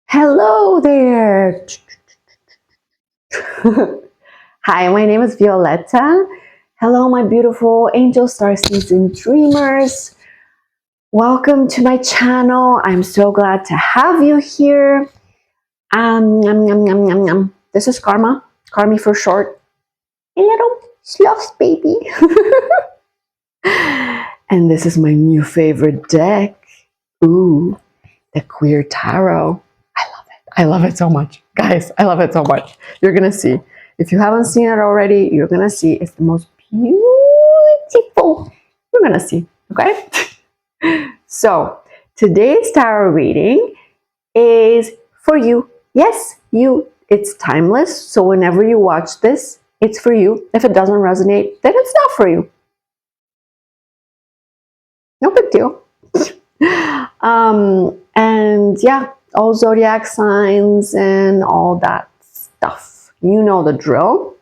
Hello there! Hi, my name is Violeta. Hello, my beautiful angel starseeds and dreamers. Welcome to my channel. I'm so glad to have you here. This is Karma, Carmi for short. A little sloth baby. And this is my new favorite deck. Ooh, the Queer Tarot. I love it so much. Guys, I love it so much. You're going to see. If you haven't seen it already, you're going to see. It's the most beautiful. You're going to see. Okay? So, today's tarot reading is for you. Yes, you. It's timeless. So, whenever you watch this, it's for you. If it doesn't resonate, then it's not for you. No big deal. And yeah, all zodiac signs and all that stuff. You know the drill.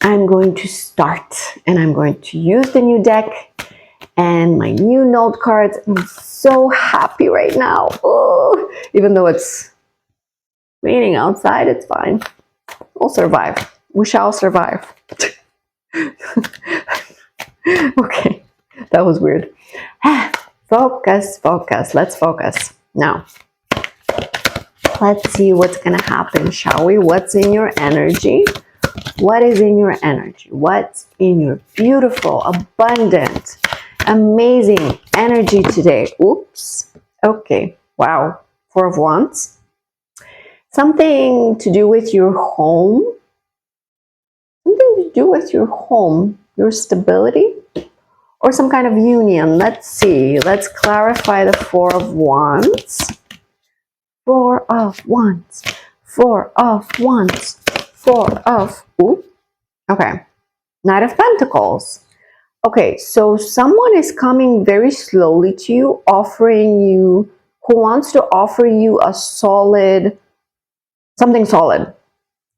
I'm going to start and I'm going to use the new deck and my new note cards. I'm so happy right now. Oh, even though it's raining outside, it's fine. We'll survive. We shall survive. Okay, that was weird. Focus, focus. Let's focus. Now, let's see what's going to happen, shall we? What's in your energy? What is in your energy? What's in your beautiful, abundant, amazing energy today? Oops. Okay. Wow. Four of Wands. Something to do with your home. Something to do with your home, your stability, or some kind of union. Let's see. Let's clarify the Four of Wands. Four of Wands. Four of Wands. Four of... Ooh. Okay. Knight of Pentacles. Okay, so someone is coming very slowly to you, offering you... Who wants to offer you a solid... Something solid.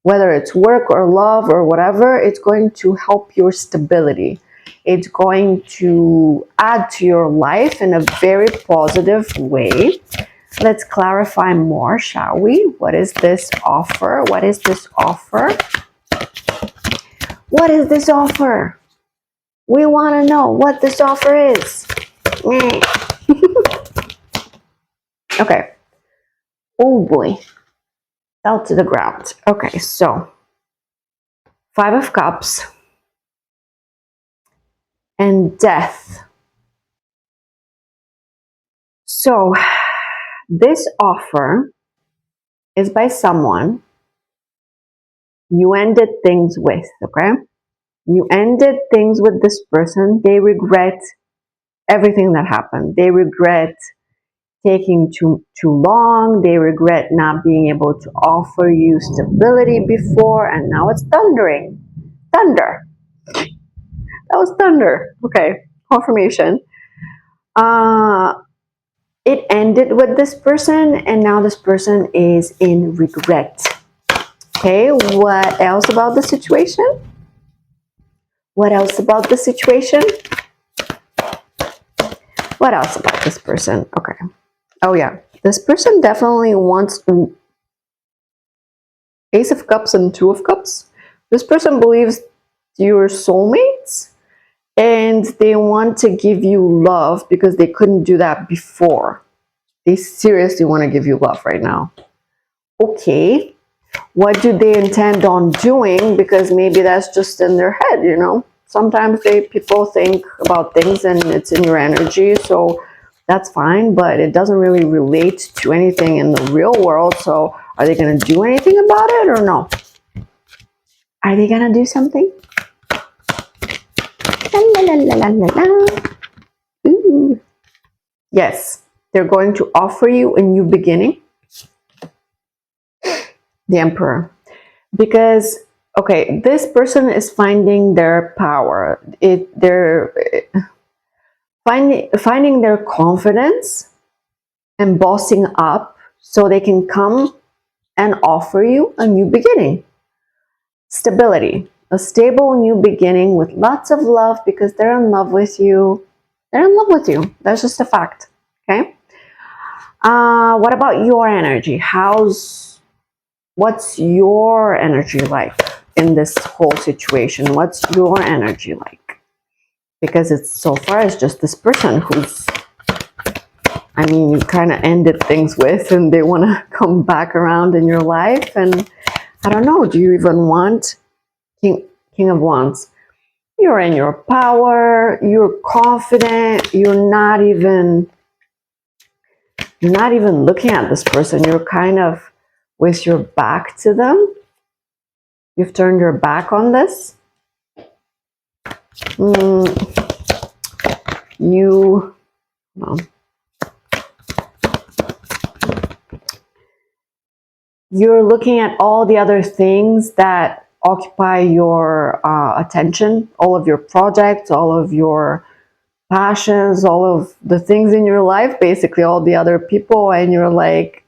Whether it's work or love or whatever, it's going to help your stability. It's going to add to your life in a very positive way. Let's clarify more, shall we? What is this offer? What is this offer? What is this offer? We want to know what this offer is. Okay. Oh boy. Fell to the ground. Okay, so Five of Cups and Death. So this offer is by someone you ended things with, okay? You ended things with this person. They regret everything that happened. They regret taking too long. They regret not being able to offer you stability before, and now it's thundering. Thunder. That was thunder. Okay, confirmation. It ended with this person, and now this person is in regret. Okay, what else about the situation? What else about the situation? What else about this person? Okay. Oh yeah, this person definitely wants Ace of Cups and Two of Cups. This person believes you're soulmates and they want to give you love because they couldn't do that before. They seriously want to give you love right now. Okay. What do they intend on doing? Because maybe that's just in their head, you know. Sometimes people think about things and it's in your energy, so that's fine, but it doesn't really relate to anything in the real world. So are they going to do anything about it or no? Are they going to do something? La, la, la, la, la, la. Ooh. Yes, they're going to offer you a new beginning. The Emperor. Because, okay, this person is finding their power. They're finding their confidence and bossing up so they can come and offer you a new beginning. Stability. A stable new beginning with lots of love because they're in love with you. They're in love with you. That's just a fact. Okay? What about your energy? What's your energy like in this whole situation? What's your energy like? Because so far it's just this person who's, I mean, you kind of ended things with, and they want to come back around in your life. And I don't know, do you even want King of Wands? You're in your power, you're confident, you're not even looking at this person. You're kind of with your back to them. You've turned your back on this. You're looking at all the other things that occupy your attention, all of your projects, all of your passions, all of the things in your life, basically all the other people, and you're like,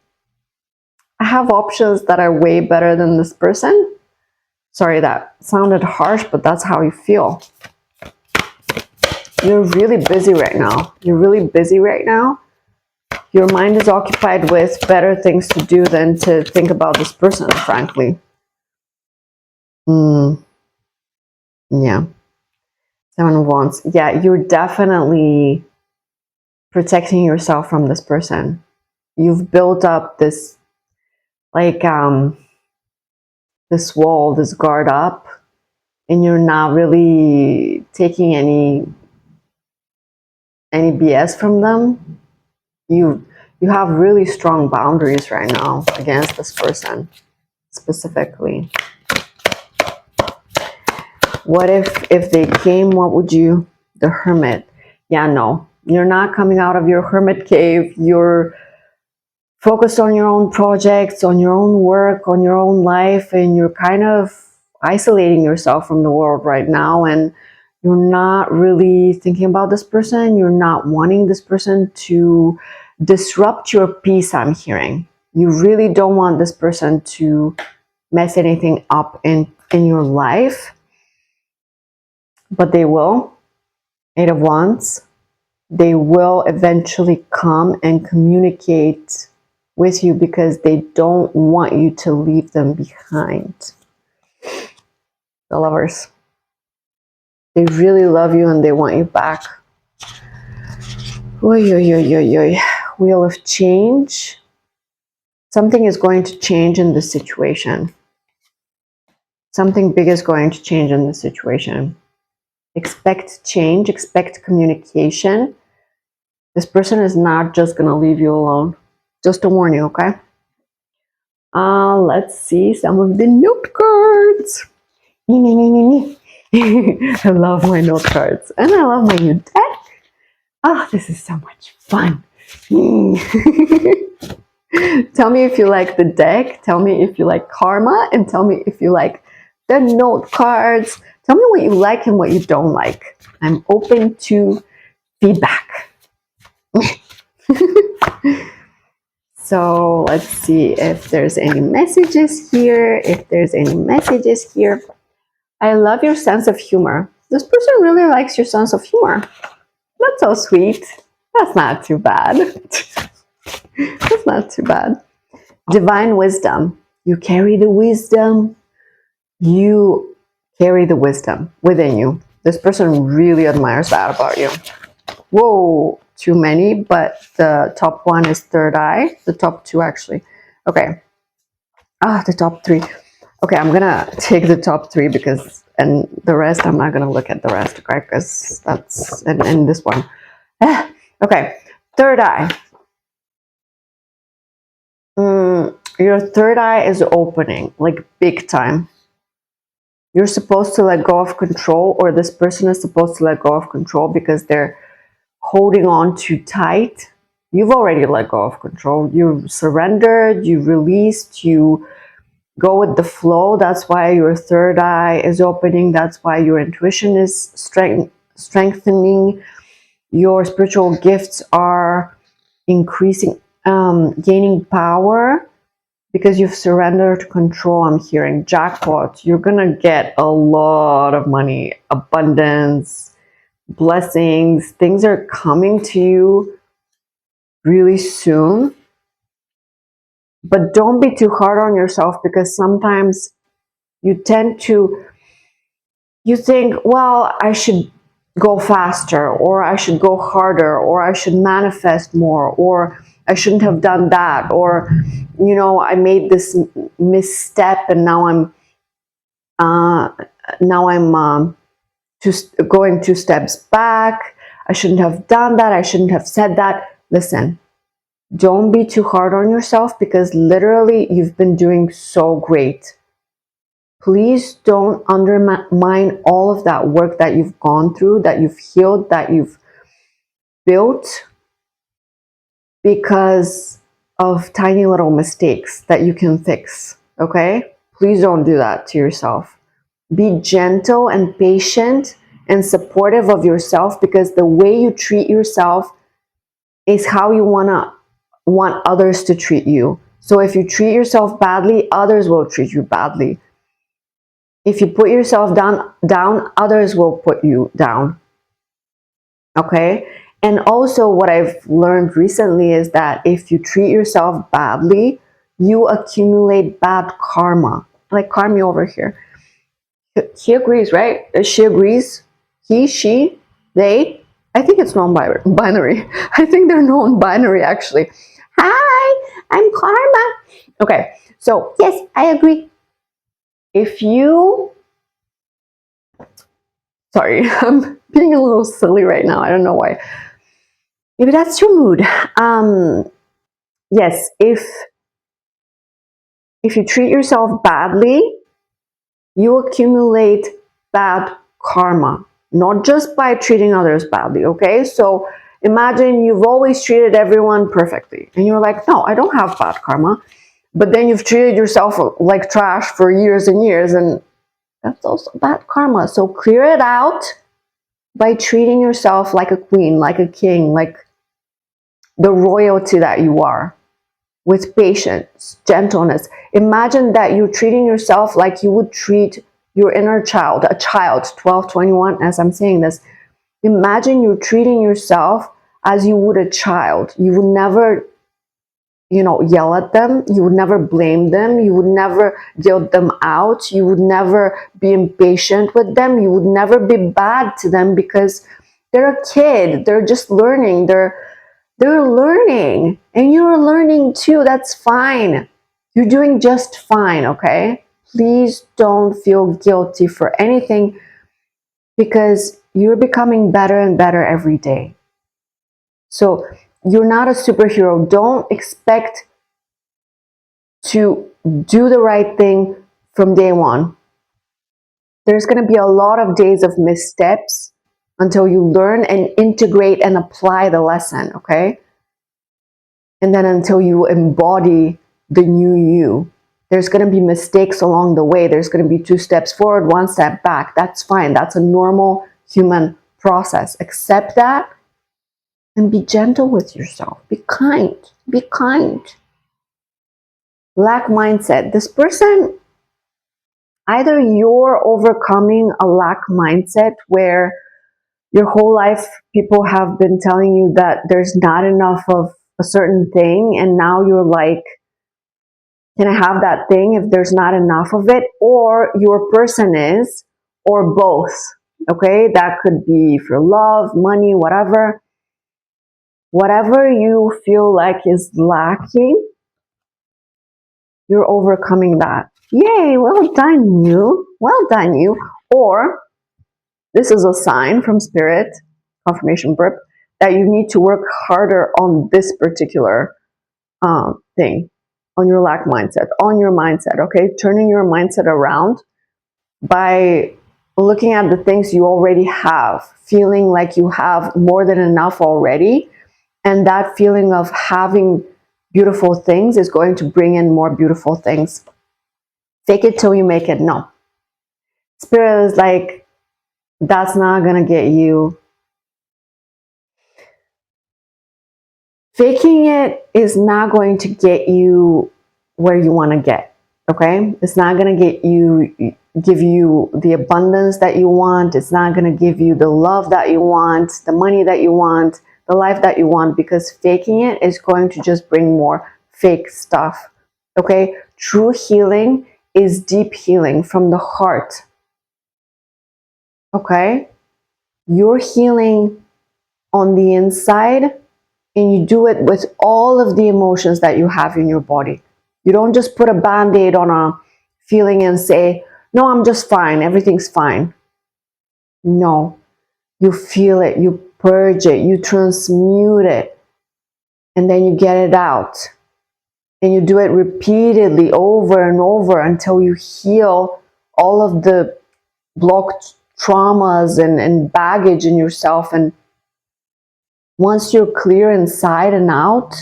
I have options that are way better than this person. Sorry, that sounded harsh, but that's how you feel. You're really busy right now. You're really busy right now. Your mind is occupied with better things to do than to think about this person, frankly. Yeah. 7 of Wands. Yeah, you're definitely protecting yourself from this person. You've built up this, like, this wall, this guard up, and you're not really taking any BS from them. You have really strong boundaries right now against this person, specifically. What if they came, what would you? The Hermit. Yeah, no. You're not coming out of your hermit cave. You're focused on your own projects, on your own work, on your own life, and you're kind of isolating yourself from the world right now, and you're not really thinking about this person. You're not wanting this person to disrupt your peace, I'm hearing. You really don't want this person to mess anything up in your life, but they will. 8 of Wands. They will eventually come and communicate with you because they don't want you to leave them behind. The Lovers. They really love you and they want you back. Oy, oy, oy, oy, oy. Wheel of Change. Something is going to change in this situation. Something big is going to change in this situation. Expect change, expect communication. This person is not just going to leave you alone. Just to warn you, okay? Let's see some of the note cards. I love my note cards. And I love my new deck. Oh, this is so much fun. Tell me if you like the deck. Tell me if you like karma. And tell me if you like the note cards. Tell me what you like and what you don't like. I'm open to feedback. So let's see if there's any messages here. If there's any messages here. I love your sense of humor. This person really likes your sense of humor. That's so sweet. That's not too bad. That's not too bad. Divine wisdom. You carry the wisdom. You carry the wisdom within you. This person really admires that about you. Whoa, too many, but the top one is third eye. The top two, actually. Okay. The top three. Okay, I'm gonna take the top three because, and the rest, I'm not gonna look at the rest, okay? Because that's, and this one. Okay, third eye. Your third eye is opening, like big time. You're supposed to let go of control, or this person is supposed to let go of control because they're holding on too tight. You've already let go of control. You surrendered, you released, you go with the flow. That's why your third eye is opening. That's why your intuition is strengthening. Your spiritual gifts are increasing, gaining power because you've surrendered control. I'm hearing jackpot. You're gonna get a lot of money, abundance, blessings. Things are coming to you really soon. But don't be too hard on yourself, because sometimes you tend to, you think, well, I should go faster, or I should go harder, or I should manifest more, or I shouldn't have done that, or, you know, I made this misstep and now I'm just going 2 steps back. I shouldn't have done that. I shouldn't have said that. Listen, don't be too hard on yourself, because literally you've been doing so great. Please don't undermine all of that work that you've gone through, that you've healed, that you've built, because of tiny little mistakes that you can fix. Okay? Please don't do that to yourself. Be gentle and patient and supportive of yourself, because the way you treat yourself is how you want others to treat you. So if you treat yourself badly, others will treat you badly. If you put yourself down, others will put you down. Okay? And also, what I've learned recently is that if you treat yourself badly, you accumulate bad karma. Like Carmi over here. He agrees, right? She agrees. He, she, they. I think it's non-binary. I think they're non-binary, actually. Hi, I'm Karma. Okay, so yes, I agree. If you, sorry, I'm being a little silly right now. I don't know why. Maybe that's your mood. Yes, if you treat yourself badly, you accumulate bad karma, not just by treating others badly, okay? So imagine you've always treated everyone perfectly, and you're like, no, I don't have bad karma. But then you've treated yourself like trash for years and years, and that's also bad karma. So clear it out by treating yourself like a queen, like a king, like the royalty that you are, with patience, gentleness. Imagine that you're treating yourself like you would treat your inner child, a child, 12, 21, as I'm saying this. Imagine you're treating yourself as you would a child. You would never, yell at them. You would never blame them. You would never guilt them out. You would never be impatient with them. You would never be bad to them, because they're a kid. They're just learning. They're learning, and you're learning too. That's fine. You're doing just fine, okay? Please don't feel guilty for anything, because you're becoming better and better every day. So you're not a superhero. Don't expect to do the right thing from day one. There's going to be a lot of days of missteps until you learn and integrate and apply the lesson, okay? And then until you embody the new you. There's going to be mistakes along the way. There's going to be 2 steps forward, 1 step back. That's fine. That's a normal human process. Accept that and be gentle with yourself. Be kind. Be kind. Lack mindset. This person, either you're overcoming a lack mindset where your whole life people have been telling you that there's not enough of a certain thing, and now you're like, can I have that thing if there's not enough of it? Or your person is, or both. Okay, that could be for love, money, whatever. Whatever you feel like is lacking, you're overcoming that. Yay, well done you. Well done you. Or this is a sign from Spirit, confirmation burp, that you need to work harder on this particular thing, on your lack mindset, on your mindset, okay? Turning your mindset around by looking at the things you already have, feeling like you have more than enough already, and that feeling of having beautiful things is going to bring in more beautiful things. Fake it till you make it. No. Spirit is like, that's not going to get you. Faking it is not going to get you where you want to get, okay? It's not going to give you the abundance that you want. It's not going to give you the love that you want, the money that you want, the life that you want, because faking it is going to just bring more fake stuff. Okay? True healing is deep healing from the heart. Okay? You're healing on the inside, and you do it with all of the emotions that you have in your body. You don't just put a band-aid on a feeling and say, no, I'm just fine, everything's fine. No, you feel it, you purge it, you transmute it, and then you get it out. And you do it repeatedly over and over until you heal all of the blocked traumas and baggage in yourself. And once you're clear inside and out,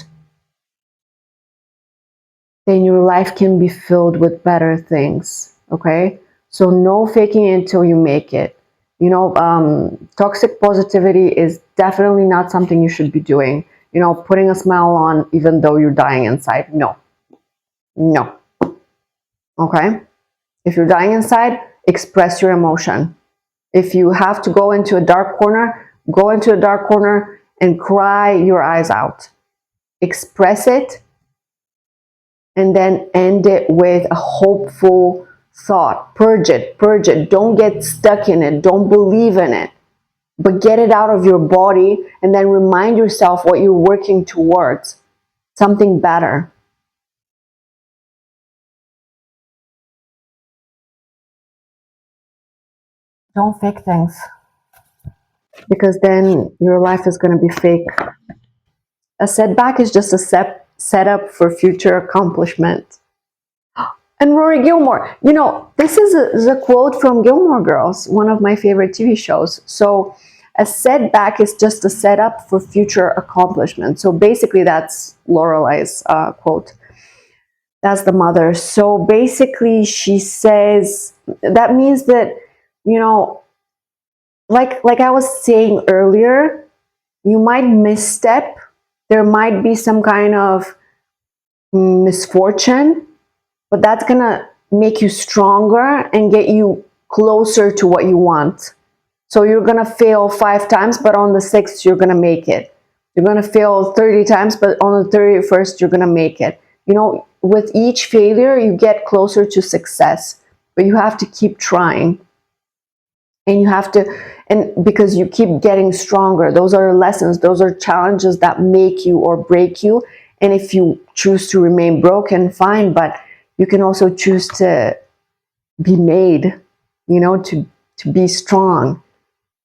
then your life can be filled with better things. Okay? So no faking it until you make it. You know, toxic positivity is definitely not something you should be doing. You know, putting a smile on even though you're dying inside. No. No. Okay? If you're dying inside, express your emotion. If you have to go into a dark corner, go into a dark corner and cry your eyes out. Express it, and then end it with a hopeful thought. Purge it, purge it. Don't get stuck in it. Don't believe in it. But get it out of your body, and then remind yourself what you're working towards. Something better. Don't fake things, because then your life is going to be fake. A setback is just a setup for future accomplishment. And Rory Gilmore, you know, this is a quote from Gilmore Girls, one of my favorite TV shows. So a setback is just a setup for future accomplishment. So basically that's Lorelai's quote. That's the mother. So basically she says, that means that, you know, like I was saying earlier, you might misstep. There might be some kind of misfortune, but that's gonna make you stronger and get you closer to what you want. So you're gonna fail 5 times, but on the 6th, you're gonna make it. You're gonna fail 30 times, but on the 31st, you're gonna make it. You know, with each failure, you get closer to success, but you have to keep trying. And you have to, and because you keep getting stronger, those are lessons, those are challenges that make you or break you. And if you choose to remain broken, fine, but you can also choose to be made, you know, to be strong,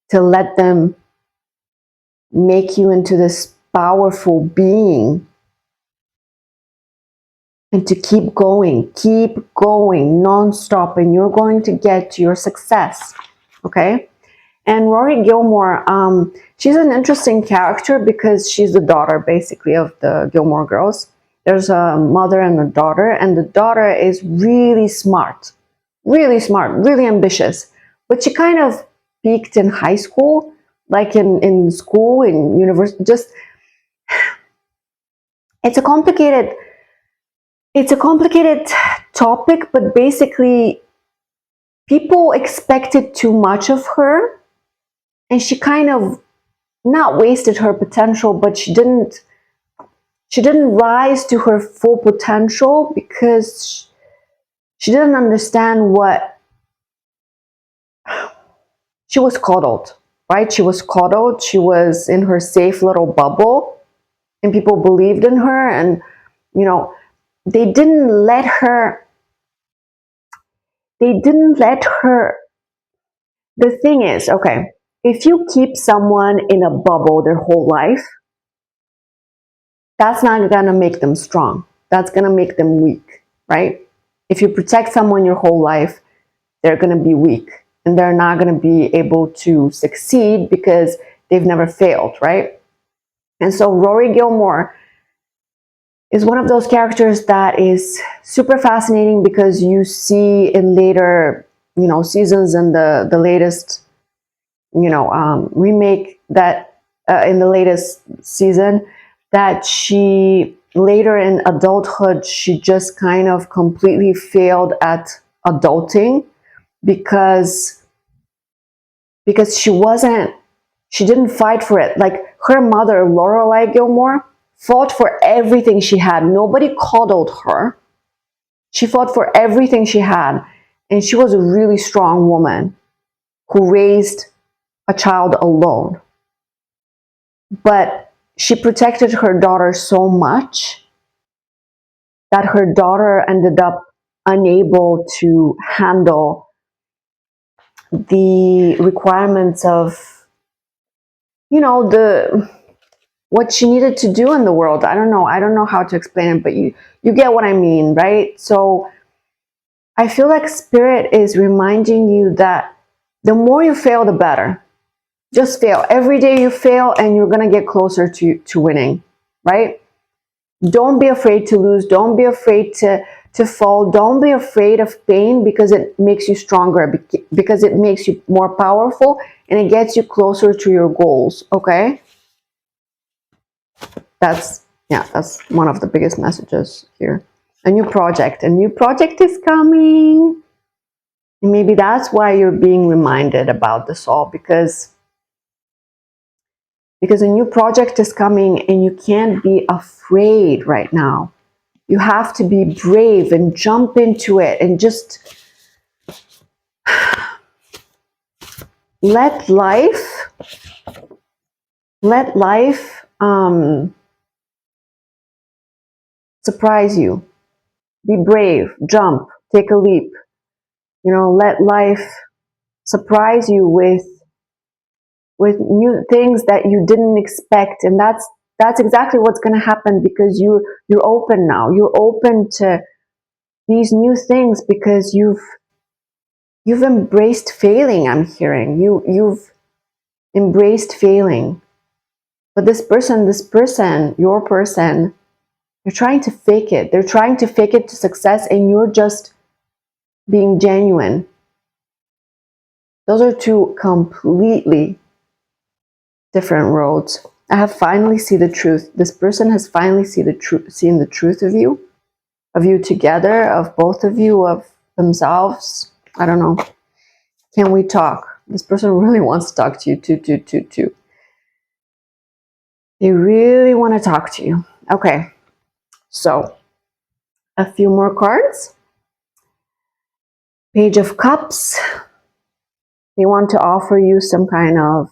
to let them make you into this powerful being, and to keep going non-stop, and you're going to get to your success. Okay? And Rory Gilmore, she's an interesting character because she's the daughter, basically, of the Gilmore Girls. There's a mother and a daughter, and the daughter is really smart, really ambitious. But she kind of peaked in high school, like in school, in university. Just, it's a complicated topic, but basically, people expected too much of her. And she kind of not wasted her potential, but she didn't rise to her full potential because she didn't understand what she was coddled, right? She was coddled. She was in her safe little bubble, and people believed in her, and you know, they didn't let her. The thing is, okay, if you keep someone in a bubble their whole life, that's not going to make them strong. That's going to make them weak, right? If you protect someone your whole life, they're going to be weak and they're not going to be able to succeed because they've never failed, right? And so Rory Gilmore is one of those characters that is super fascinating because you see in later, you know, seasons and the latest, you know, remake that in the latest season, that she later in adulthood, she just kind of completely failed at adulting because she didn't fight for it. Like her mother, Lorelai Gilmore, fought for everything she had. Nobody coddled her. She fought for everything she had. And she was a really strong woman who raised a child alone. But she protected her daughter so much that her daughter ended up unable to handle the requirements of, you know, what she needed to do in the world. I don't know how to explain it, but you get what I mean, right? So I feel like Spirit is reminding you that the more you fail, the better. Just fail. Every day you fail and you're going to get closer to winning, right? Don't be afraid to lose. Don't be afraid to fall. Don't be afraid of pain, because it makes you stronger, because it makes you more powerful, and it gets you closer to your goals, okay? That's one of the biggest messages here. A new project is coming. And maybe that's why you're being reminded about this all, because a new project is coming and you can't be afraid right now. You have to be brave and jump into it and just let life surprise you. Be brave, jump, take a leap. You know, let life surprise you with new things that you didn't expect, and that's exactly what's going to happen, because you're open now. You're open to these new things because you've embraced failing. I'm hearing you've embraced failing. But this person, your person, they're trying to fake it. They're trying to fake it to success, and you're just being genuine. Those are two completely different roads. I have finally seen the truth. This person has finally seen the truth of you together, of both of you, of themselves. I don't know. Can we talk? This person really wants to talk to you too. They really want to talk to you. Okay, so a few more cards. Page of Cups. They want to offer you some kind of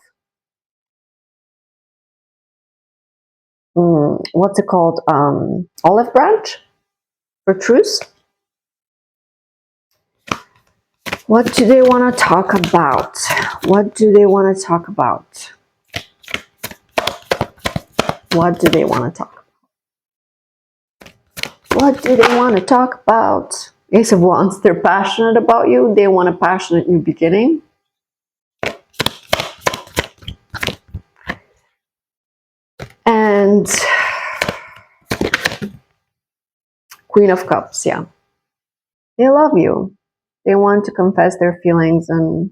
what's it called? Olive branch for truce. What do they want to talk about? What do they want to talk about? What do they want to talk about? What do they want to talk about? Ace of Wands. They're passionate about you. They want a passionate new beginning. And Queen of Cups, yeah. They love you. They want to confess their feelings and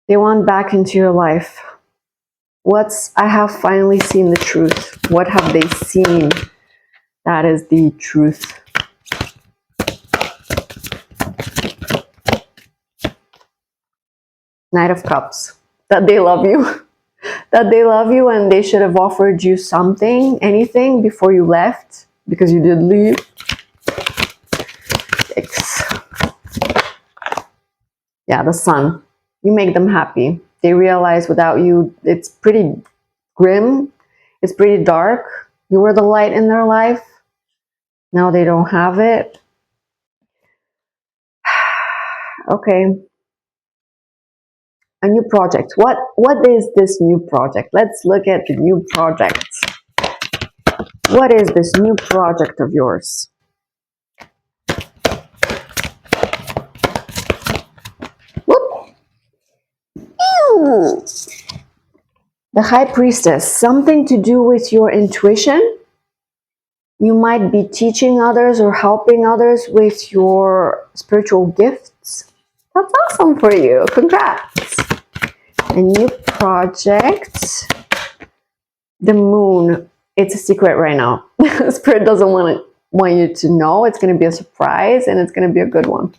they want back into your life. I have finally seen the truth. What have they seen? That is the truth. Knight of Cups. That they love you. That they love you and they should have offered you something, anything, before you left, because you did leave. Yeah, the Sun. You make them happy. They realize without you, it's pretty grim. It's pretty dark. You were the light in their life. Now they don't have it. Okay. A new project. What is this new project? Let's look at the new project. What is this new project of yours? Whoop. Ew. The High Priestess. Something to do with your intuition. You might be teaching others or helping others with your spiritual gifts. That's awesome for you. Congrats. A new project. The Moon. It's a secret right now. Spirit doesn't want you to know. It's going to be a surprise and it's going to be a good one.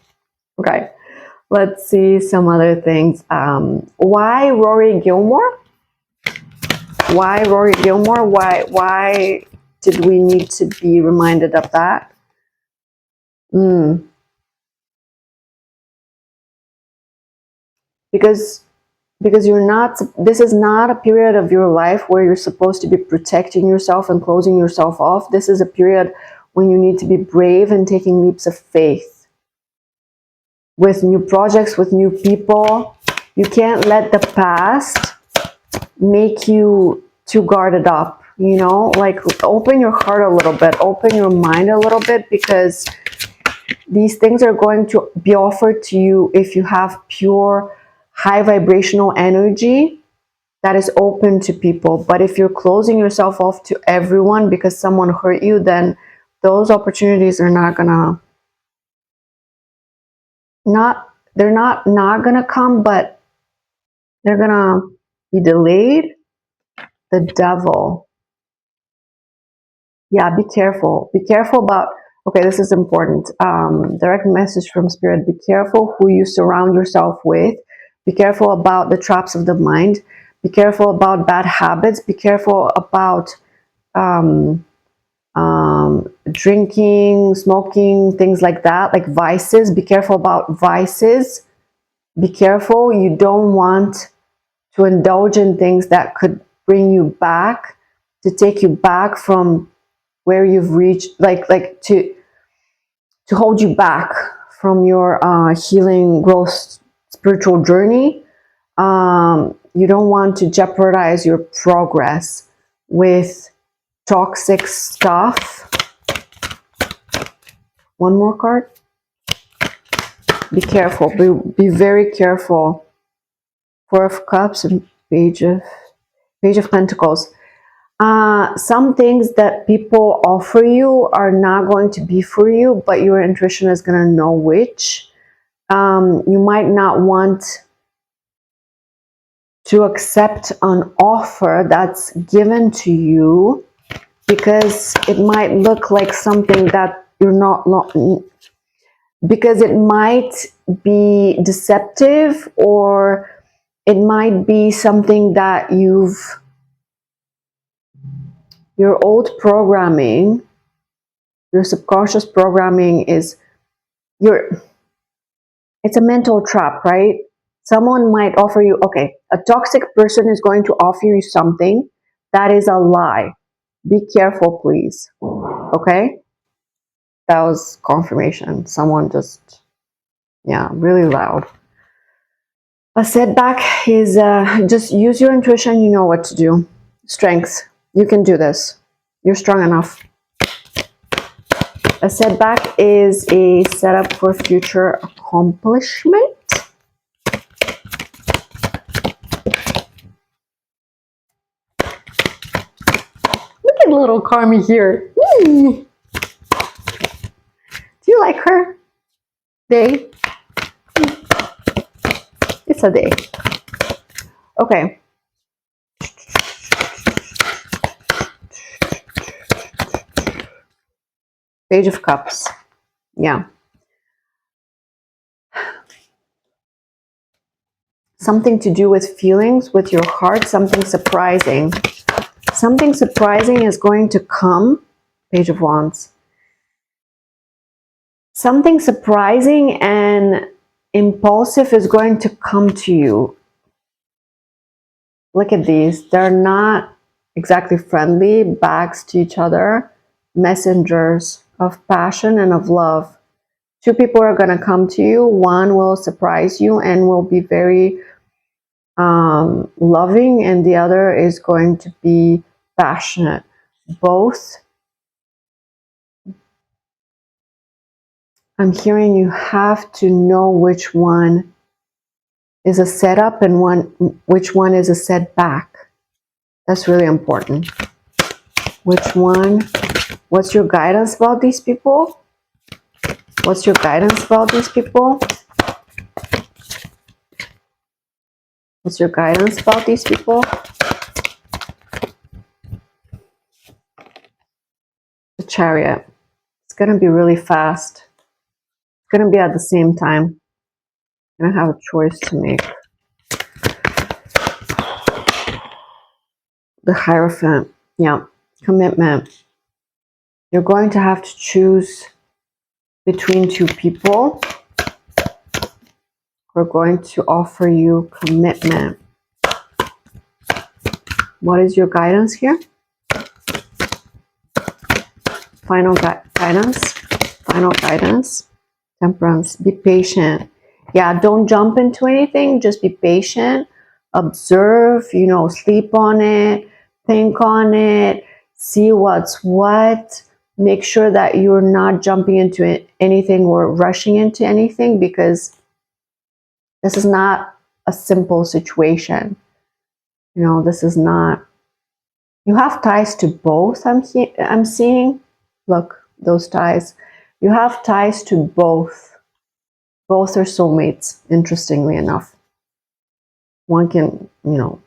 Okay. Let's see some other things. Why Rory Gilmore? Why Rory Gilmore? Why did we need to be reminded of that? Mm. Because you're not, this is not a period of your life where you're supposed to be protecting yourself and closing yourself off. This is a period when you need to be brave and taking leaps of faith with new projects, with new people. You can't let the past make you too guarded up, you know, like open your heart a little bit, open your mind a little bit, because these things are going to be offered to you if you have pure high vibrational energy that is open to people. But if you're closing yourself off to everyone because someone hurt you, then those opportunities are not gonna, they're not gonna come, but they're gonna be delayed. The devil. Yeah, be careful. Be careful about, okay, this is important. Direct message from spirit. Be careful who you surround yourself with. Be careful about the traps of the mind. Be careful about bad habits. Be careful about drinking, smoking, things like that, like vices. Be careful about vices. Be careful. You don't want to indulge in things that could bring you back, to take you back from where you've reached, like to hold you back from your healing, growth, spiritual journey. You don't want to jeopardize your progress with toxic stuff. One more card. Be careful. Be very careful. Four of Cups and Page of Pentacles. Some things that people offer you are not going to be for you, but your intuition is going to know which. You might not want to accept an offer that's given to you because it might look like something that you're not, because it might be deceptive, or it might be something that your old programming, your subconscious programming is it's a mental trap, right? Someone might offer you, okay, a toxic person is going to offer you something that is a lie. Be careful, please. Okay? That was confirmation. Someone just, yeah, really loud. A setback is just use your intuition. You know what to do. Strength. You can do this. You're strong enough. A setback is a setup for future accomplishment. Look at little Carmi here. Do you like her? Day? It's a day. Okay. Page of Cups. Yeah. Something to do with feelings, with your heart, something surprising. Something surprising is going to come. Page of Wands. Something surprising and impulsive is going to come to you. Look at these. They're not exactly friendly, backs to each other, messengers of passion and of love. Two people are going to come to you. One will surprise you and will be very loving, and the other is going to be passionate. Both, I'm hearing you have to know which one is a setup and which one is a setback. That's really important. Which one? What's your guidance about these people? What's your guidance about these people? What's your guidance about these people? The Chariot. It's going to be really fast. It's going to be at the same time. I'm going to have a choice to make. The Hierophant. Yeah. Commitment. You're going to have to choose between two people who are going to offer you commitment. What is your guidance here? Final guidance. Final guidance. Temperance. Be patient. Yeah, don't jump into anything. Just be patient. Observe, you know, sleep on it. Think on it. See what's what. Make sure that you're not jumping into anything or rushing into anything, because this is not a simple situation. You know, this is not... You have ties to both, I'm seeing. Look, those ties. You have ties to both. Both are soulmates, interestingly enough. One can, you know,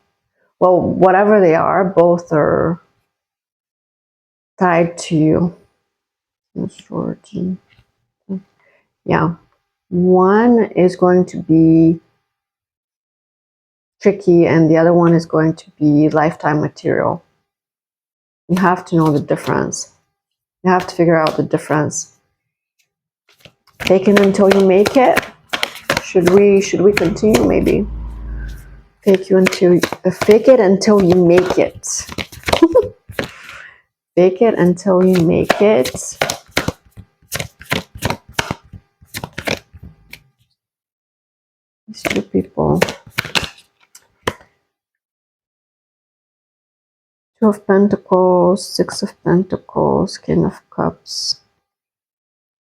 well, whatever they are, both are tied to you. Yeah. One is going to be tricky and the other one is going to be lifetime material. You have to know the difference. You have to figure out the difference. Take it until you make it. Should we continue? Maybe. Fake it until you make it. Fake it until you make it. These two people. Two of Pentacles, Six of Pentacles, King of Cups.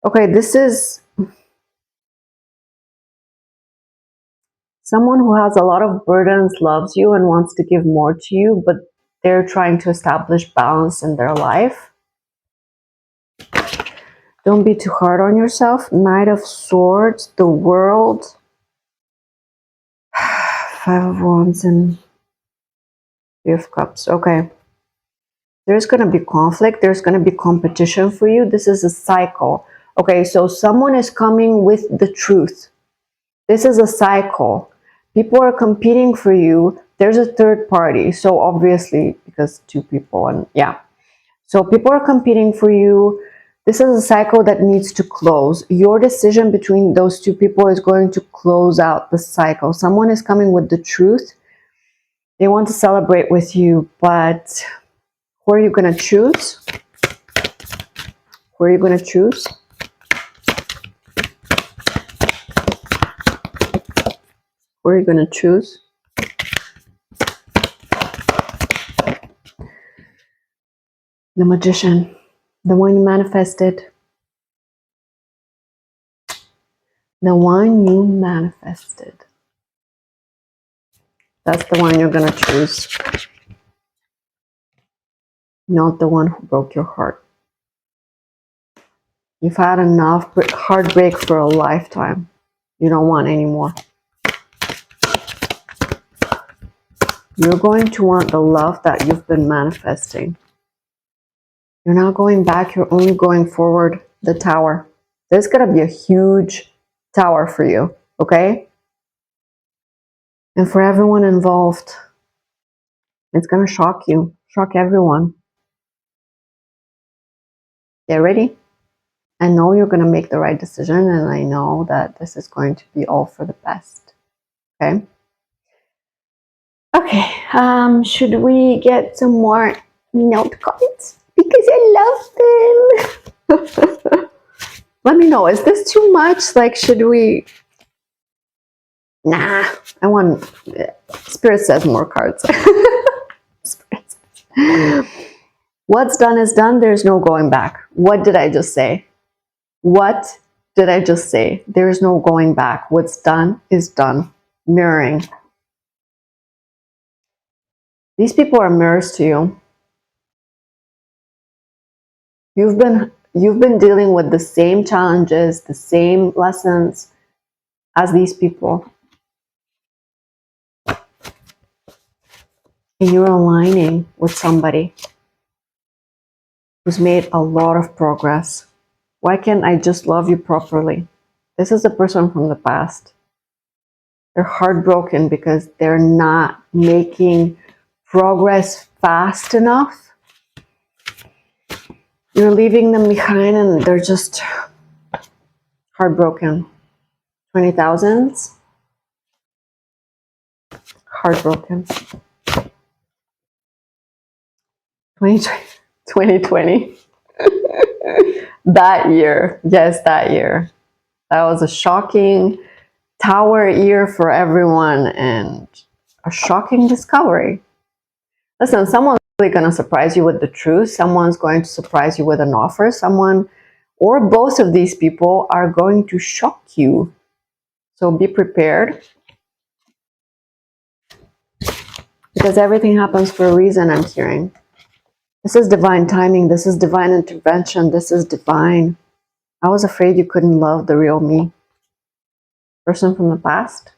Okay, this is someone who has a lot of burdens, loves you, and wants to give more to you, but they're trying to establish balance in their life. Don't be too hard on yourself. Knight of Swords, the World, Five of Wands, and Three of Cups. Okay. There's going to be conflict. There's going to be competition for you. This is a cycle. Okay, so someone is coming with the truth. This is a cycle. People are competing for you. There's a third party. So obviously, because two people, and yeah. So people are competing for you. This is a cycle that needs to close. Your decision between those two people is going to close out the cycle. Someone is coming with the truth. They want to celebrate with you, but who are you going to choose? Who are you going to choose? Who are you going to choose? The Magician. The one you manifested. The one you manifested. That's the one you're going to choose. Not the one who broke your heart. You've had enough heartbreak for a lifetime. You don't want any more. You're going to want the love that you've been manifesting. You're not going back. You're only going forward. The Tower. There's going to be a huge tower for you. Okay? And for everyone involved, it's going to shock you. Shock everyone. Get ready. I know you're going to make the right decision, and I know that this is going to be all for the best. Okay? Okay, should we get some more note cards? Because I love them. Let me know, is this too much? Like, should we... Nah, I want... Spirit says more cards. Spirit says. What's done is done. There's no going back. What did I just say? What did I just say? There's no going back. What's done is done. Mirroring. These people are mirrors to you. You've been dealing with the same challenges, the same lessons as these people. And you're aligning with somebody who's made a lot of progress. Why can't I just love you properly? This is a person from the past. They're heartbroken because they're not making progress fast enough. You're leaving them behind and they're just Heartbroken. 20,000s. Heartbroken. 2020. That year. Yes, that year. That was a shocking tower year for everyone and a shocking discovery. Listen, someone's really going to surprise you with the truth. Someone's going to surprise you with an offer. Someone or both of these people are going to shock you. So be prepared. Because everything happens for a reason, I'm hearing. This is divine timing. This is divine intervention. This is divine. I was afraid you couldn't love the real me. Person from the past.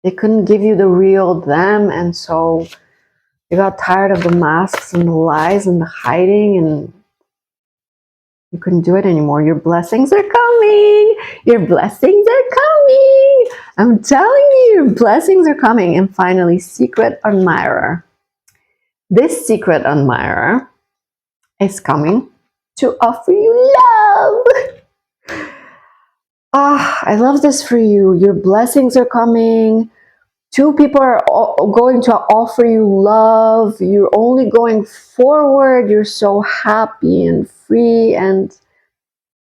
They couldn't give you the real them, and so you got tired of the masks and the lies and the hiding, and you couldn't do it anymore. Your blessings are coming. Your blessings are coming. I'm telling you, your blessings are coming. And finally, secret admirer. This secret admirer is coming to offer you love. Ah, I love this for you. Your blessings are coming. Two people are going to offer you love. You're only going forward. You're so happy and free, and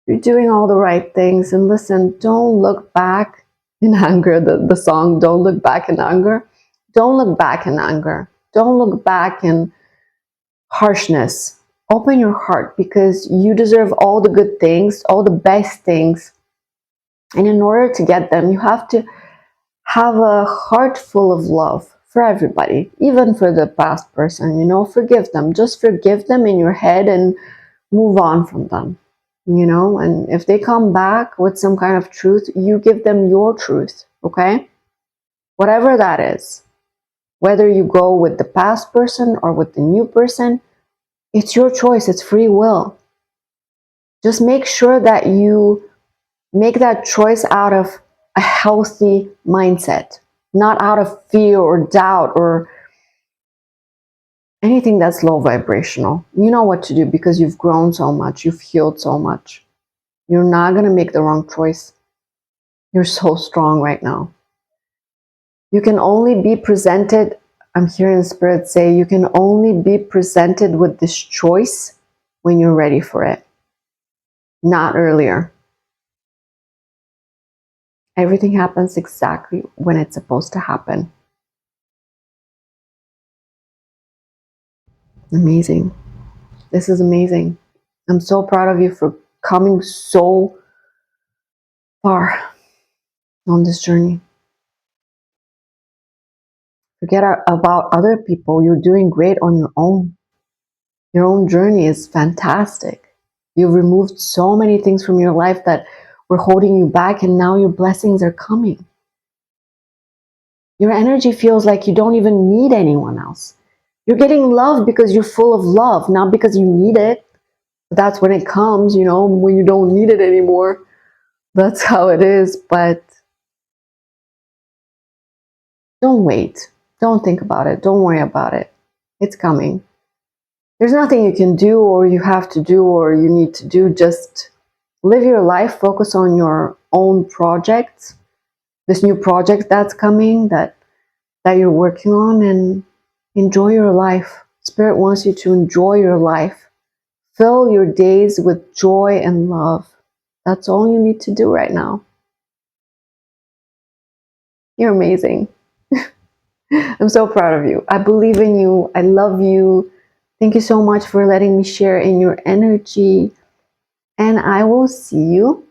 you're doing all the right things. And listen, don't look back in anger. The song, Don't Look Back in Anger. Don't look back in anger. Don't look back in harshness. Open your heart, because you deserve all the good things, all the best things. And in order to get them, you have to have a heart full of love for everybody, even for the past person. You know, forgive them. Just forgive them in your head and move on from them. You know, and if they come back with some kind of truth, you give them your truth, okay? Whatever that is. Whether you go with the past person or with the new person, it's your choice. It's free will. Just make sure that you make that choice out of a healthy mindset, not out of fear or doubt or anything that's low vibrational. You know what to do because you've grown so much, you've healed so much. You're not going to make the wrong choice. You're so strong right now. You can only be presented, I'm hearing Spirit say, you can only be presented with this choice when you're ready for it, not earlier. Everything happens exactly when it's supposed to happen. Amazing. This is amazing. I'm so proud of you for coming so far on this journey. Forget about other people. You're doing great on your own. Your own journey is fantastic. You've removed so many things from your life that were holding you back, and now your blessings are coming. Your energy feels like you don't even need anyone else. You're getting love because you're full of love, not because you need it. But that's when it comes, you know, when you don't need it anymore. That's how it is. But don't wait. Don't think about it. Don't worry about it. It's coming. There's nothing you can do or you have to do or you need to do. Just live your life. Focus on your own projects. This new project that's coming that you're working on, and enjoy your life. Spirit wants you to enjoy your life. Fill your days with joy and love. That's all you need to do right now. You're amazing. I'm so proud of you. I believe in you. I love you. Thank you so much for letting me share in your energy. And I will see you.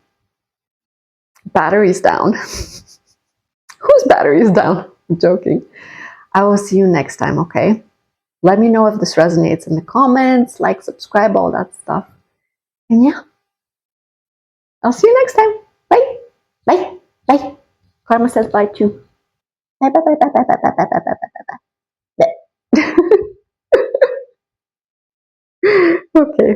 Batteries down. Whose battery is down? I'm joking. I will see you next time, okay? Let me know if this resonates in the comments, like, subscribe, all that stuff. And yeah, I'll see you next time. Bye. Bye. Bye. Karma says bye too. Bye, bye, bye, bye, bye, bye, bye, bye, bye, bye, bye. Okay.